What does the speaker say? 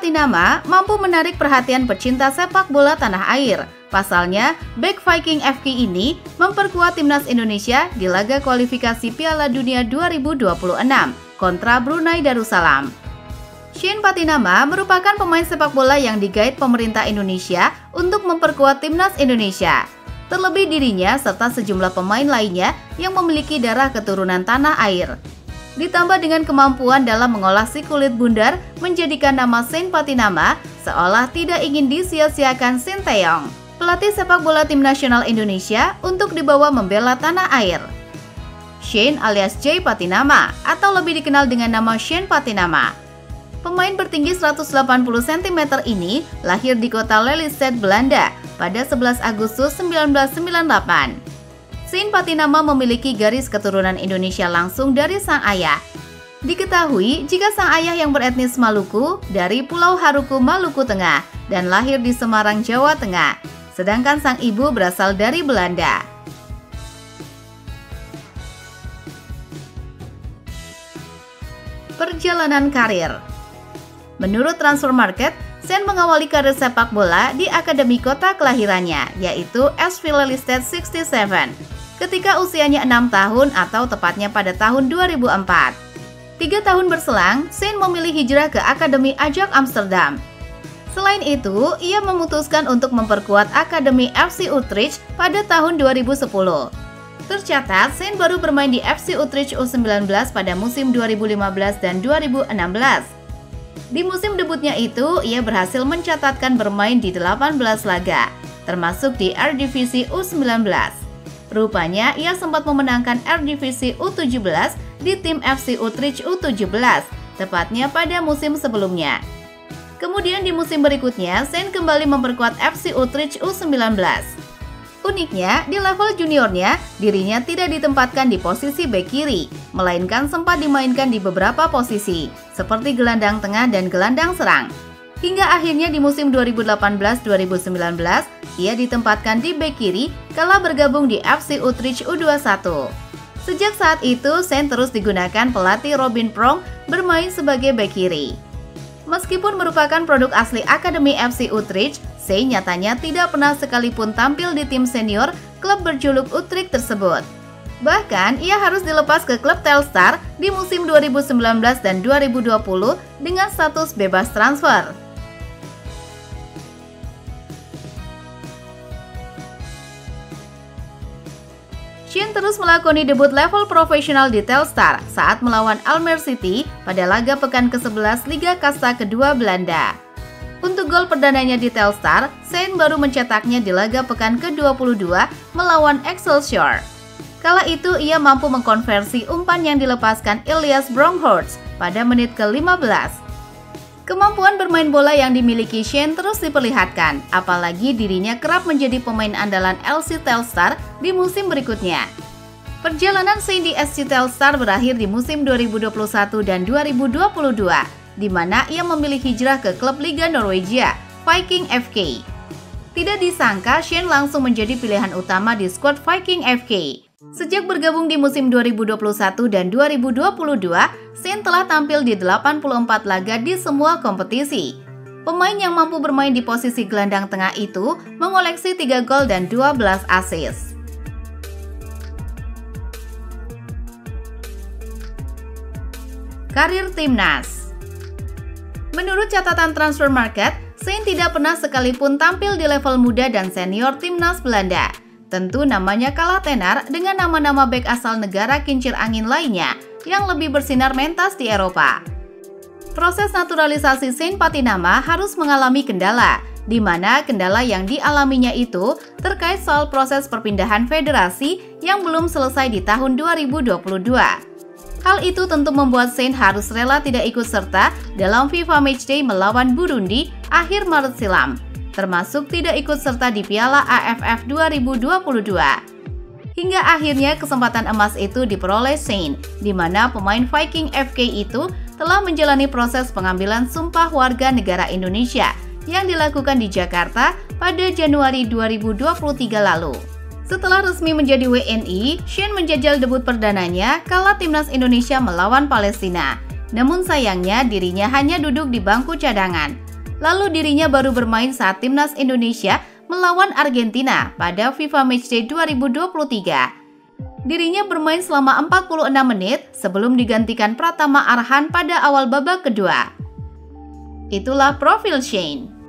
Patinama mampu menarik perhatian pecinta sepak bola tanah air. Pasalnya, bek Viking FK ini memperkuat timnas Indonesia di laga kualifikasi Piala Dunia 2026 kontra Brunei Darussalam. Shane Patinama merupakan pemain sepak bola yang digait pemerintah Indonesia untuk memperkuat timnas Indonesia. Terlebih dirinya serta sejumlah pemain lainnya yang memiliki darah keturunan tanah air. Ditambah dengan kemampuan dalam mengolah si kulit bundar, menjadikan nama Shane Patinama seolah tidak ingin disia-siakan Sinteyong, pelatih sepak bola tim nasional Indonesia, untuk dibawa membela tanah air. Shane alias J. Patinama atau lebih dikenal dengan nama Shane Patinama. Pemain bertinggi 180 cm ini lahir di kota Lelystad, Belanda pada 11 Agustus 1998. Shane Patinama memiliki garis keturunan Indonesia langsung dari sang ayah. Diketahui jika sang ayah yang beretnis Maluku dari Pulau Haruku, Maluku Tengah dan lahir di Semarang, Jawa Tengah, sedangkan sang ibu berasal dari Belanda. Perjalanan karir. Menurut Transfer Market, Shane mengawali karir sepak bola di akademi kota kelahirannya, yaitu SV Lelystad 67, ketika usianya 6 tahun atau tepatnya pada tahun 2004. 3 tahun berselang, Shane memilih hijrah ke Akademi Ajax Amsterdam. Selain itu, ia memutuskan untuk memperkuat Akademi FC Utrecht pada tahun 2010. Tercatat, Shane baru bermain di FC Utrecht U19 pada musim 2015 dan 2016. Di musim debutnya itu, ia berhasil mencatatkan bermain di 18 laga, termasuk di Eredivisie U19. Rupanya, ia sempat memenangkan Eredivisie U17 di tim FC Utrecht U17, tepatnya pada musim sebelumnya. Kemudian di musim berikutnya, Shane kembali memperkuat FC Utrecht U19. Uniknya, di level juniornya, dirinya tidak ditempatkan di posisi bek kiri, melainkan sempat dimainkan di beberapa posisi, seperti gelandang tengah dan gelandang serang. Hingga akhirnya di musim 2018-2019, ia ditempatkan di bek kiri kala bergabung di FC Utrecht U21. Sejak saat itu, Shane terus digunakan pelatih Robin Prong bermain sebagai bek kiri. Meskipun merupakan produk asli Akademi FC Utrecht, Shane nyatanya tidak pernah sekalipun tampil di tim senior klub berjuluk Utrecht tersebut. Bahkan, ia harus dilepas ke klub Telstar di musim 2019 dan 2020 dengan status bebas transfer. Shane terus melakoni debut level profesional di Telstar saat melawan Almere City pada laga pekan ke-11 Liga Kasta kedua Belanda. Untuk gol perdananya di Telstar, Shane baru mencetaknya di laga pekan ke-22 melawan Excelsior. Kala itu ia mampu mengkonversi umpan yang dilepaskan Elias Bronkhorst pada menit ke-15. Kemampuan bermain bola yang dimiliki Shane terus diperlihatkan, apalagi dirinya kerap menjadi pemain andalan LC Telstar di musim berikutnya. Perjalanan Shane di SC Telstar berakhir di musim 2021 dan 2022, di mana ia memilih hijrah ke klub Liga Norwegia, Viking FK. Tidak disangka Shane langsung menjadi pilihan utama di skuad Viking FK. Sejak bergabung di musim 2021 dan 2022, Shane telah tampil di 84 laga di semua kompetisi. Pemain yang mampu bermain di posisi gelandang tengah itu mengoleksi 3 gol dan 12 assist. Karir timnas. Menurut catatan Transfer Market, Shane tidak pernah sekalipun tampil di level muda dan senior timnas Belanda. Tentu namanya kalah tenar dengan nama-nama bek asal negara kincir angin lainnya yang lebih bersinar mentas di Eropa. Proses naturalisasi Shane Patinama harus mengalami kendala, di mana kendala yang dialaminya itu terkait soal proses perpindahan federasi yang belum selesai di tahun 2022. Hal itu tentu membuat Shane harus rela tidak ikut serta dalam FIFA Matchday melawan Burundi akhir Maret silam, termasuk tidak ikut serta di Piala AFF 2022. Hingga akhirnya kesempatan emas itu diperoleh Shane, di mana pemain Viking FK itu telah menjalani proses pengambilan sumpah warga negara Indonesia yang dilakukan di Jakarta pada Januari 2023 lalu. Setelah resmi menjadi WNI, Shane menjajal debut perdananya kala timnas Indonesia melawan Palestina. Namun sayangnya dirinya hanya duduk di bangku cadangan. Lalu dirinya baru bermain saat timnas Indonesia melawan Argentina pada FIFA Matchday 2023. Dirinya bermain selama 46 menit sebelum digantikan Pratama Arhan pada awal babak kedua. Itulah profil Shane.